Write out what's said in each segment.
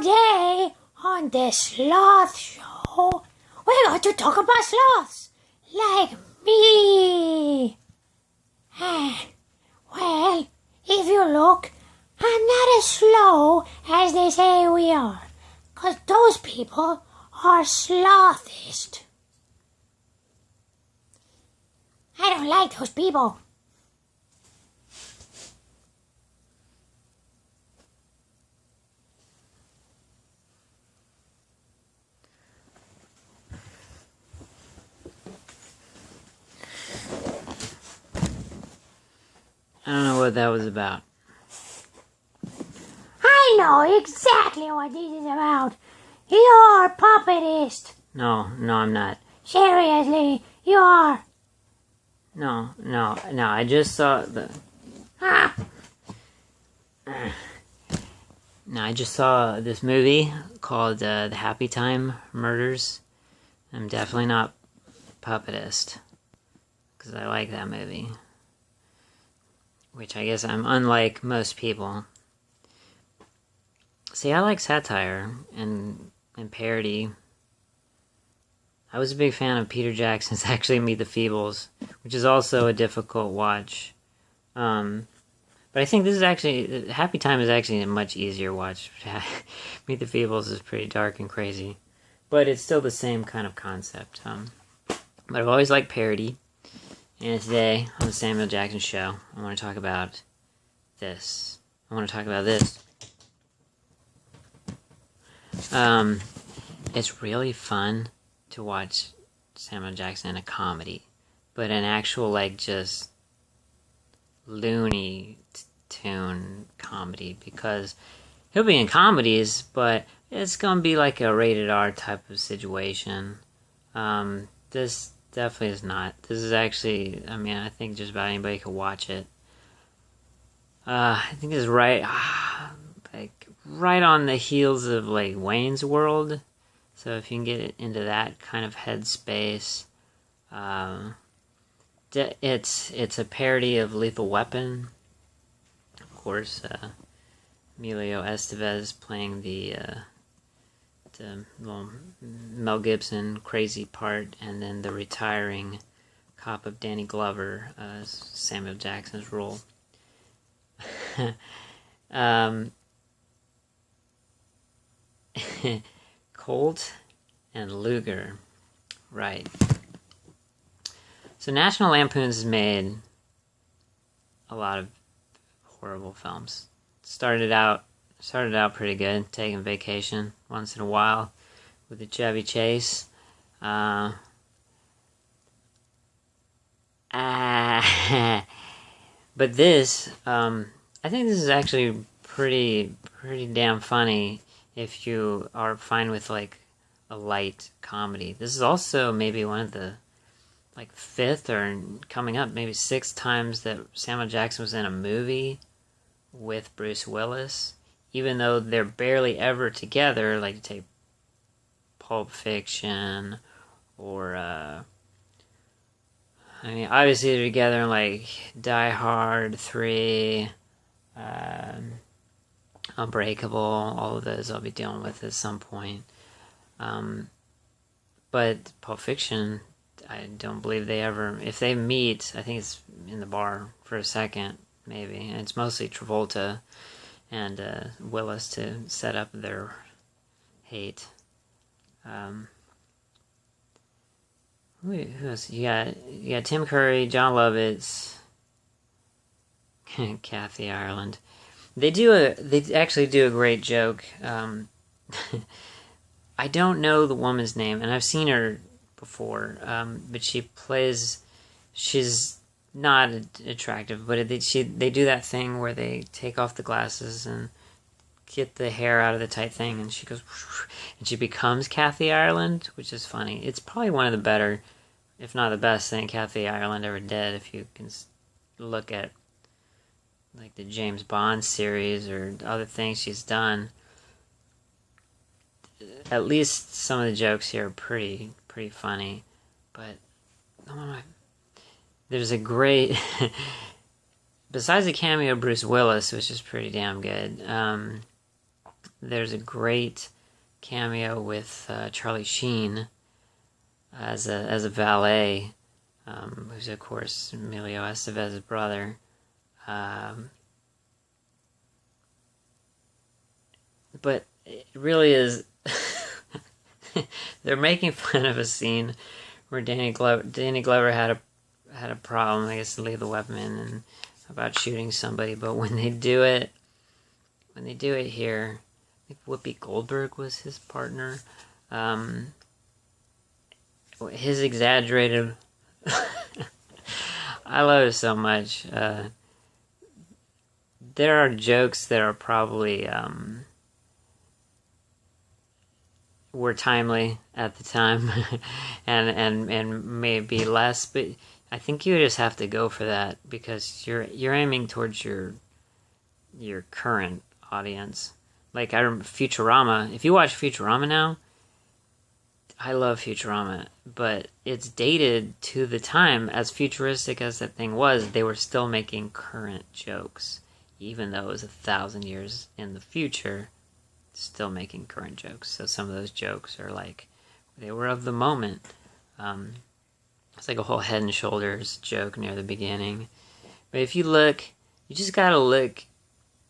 Today on the Sloth Show, we're going to talk about sloths, like me. Well, if you look, I'm not as slow as they say we are, 'cause those people are slothist. I don't like those people. I don't know what that was about. I know exactly what this is about. You're a puppetist. No, I'm not. Seriously, you are. No, I just saw I just saw this movie called the Happytime Murders. I'm definitely not puppetist, because I like that movie. Which I guess I'm unlike most people. See, I like satire and parody. I was a big fan of Peter Jackson's Actually Meet the Feebles, which is also a difficult watch. But I think this is actually, Happytime is actually a much easier watch. Meet the Feebles is pretty dark and crazy. But it's still the same kind of concept. But I've always liked parody. And today, on the Samuel Jackson Show, I want to talk about this. It's really fun to watch Samuel Jackson in a comedy, but an actual, just Looney Tune comedy, because he'll be in comedies, but it's gonna be like a rated R type of situation. This definitely is not. This is actually, I think just about anybody could watch it. I think it's right on the heels of Wayne's World. So if you can get into that kind of headspace, it's a parody of Lethal Weapon. Of course, Emilio Estevez playing the little Mel Gibson crazy part, and then the retiring cop of Danny Glover, Samuel Jackson's role. Colt and Luger, right. So National Lampoon's has made a lot of horrible films. Started out pretty good, taking vacation once in a while with the Chevy Chase. But this, I think this is actually pretty damn funny if you are fine with a light comedy. This is also maybe one of the fifth or coming up maybe sixth times that Samuel Jackson was in a movie with Bruce Willis, even though they're barely ever together. Take Pulp Fiction, or obviously they're together in Die Hard 3, Unbreakable. All of those I'll be dealing with at some point. But Pulp Fiction, I don't believe they ever, if they meet, I think it's in the bar for a second, maybe. And it's mostly Travolta and Willis to set up their hate. Who else? You got Tim Curry, John Lovitz, Kathy Ireland. They actually do a great joke. I don't know the woman's name, and I've seen her before, but she's not attractive, but they do that thing where they take off the glasses and get the hair out of the tight thing, and she goes, and she becomes Kathy Ireland, which is funny. It's probably one of the better, if not the best thing Kathy Ireland ever did, if you can look at the James Bond series or other things she's done. At least some of the jokes here are pretty funny, but there's a great besides the cameo of Bruce Willis, which is pretty damn good, There's a great cameo with Charlie Sheen as a valet, who's of course Emilio Estevez's brother. But it really is. They're making fun of a scene where Danny Glover had a problem, I guess, to leave the weapon and about shooting somebody. But when they do it here, I think Whoopi Goldberg was his partner. His exaggerated. I love it so much. There are jokes that are probably were timely at the time, and maybe less, but I think you just have to go for that because you're aiming towards your current audience. Like I remember Futurama. If you watch Futurama now, I love Futurama, but it's dated to the time. As futuristic as that thing was, they were still making current jokes, even though it was 1,000 years in the future. Still making current jokes. So some of those jokes are like, they were of the moment. It's like a whole Head and Shoulders joke near the beginning. But if you look, you just gotta look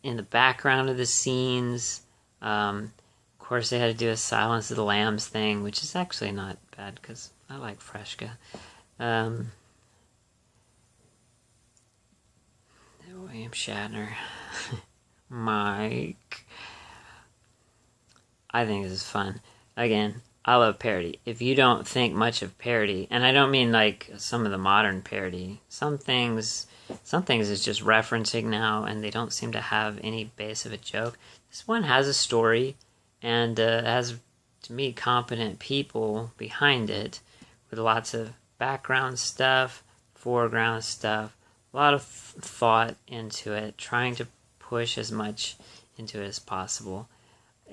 in the background of the scenes. Of course, they had to do a Silence of the Lambs thing, which is actually not bad because I like Freshka. William Shatner. Mike. I think this is fun. Again, I love parody. If you don't think much of parody, and I don't mean like some of the modern parody, some things is just referencing now and they don't seem to have any base of a joke. This one has a story and has, to me, competent people behind it with lots of background stuff, foreground stuff, a lot of thought into it, trying to push as much into it as possible.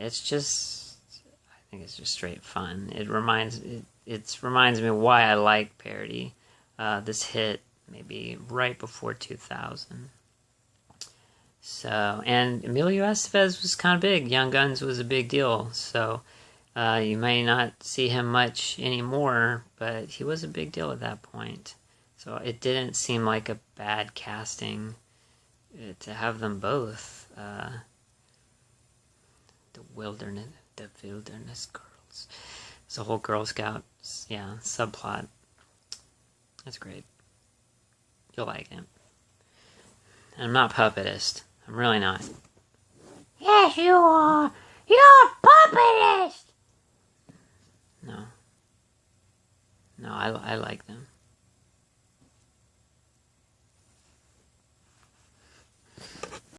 It's just, I think it's just straight fun. It reminds me of why I like parody. This hit maybe right before 2000. So, and Emilio Estevez was kind of big. Young Guns was a big deal. So, you may not see him much anymore, but he was a big deal at that point. So it didn't seem like a bad casting to have them both. The Wilderness Girls. It's a whole Girl Scout, subplot. That's great. You'll like it. And I'm not puppetist. I'm really not. Yes, you are. You're a puppetist. No, I like them.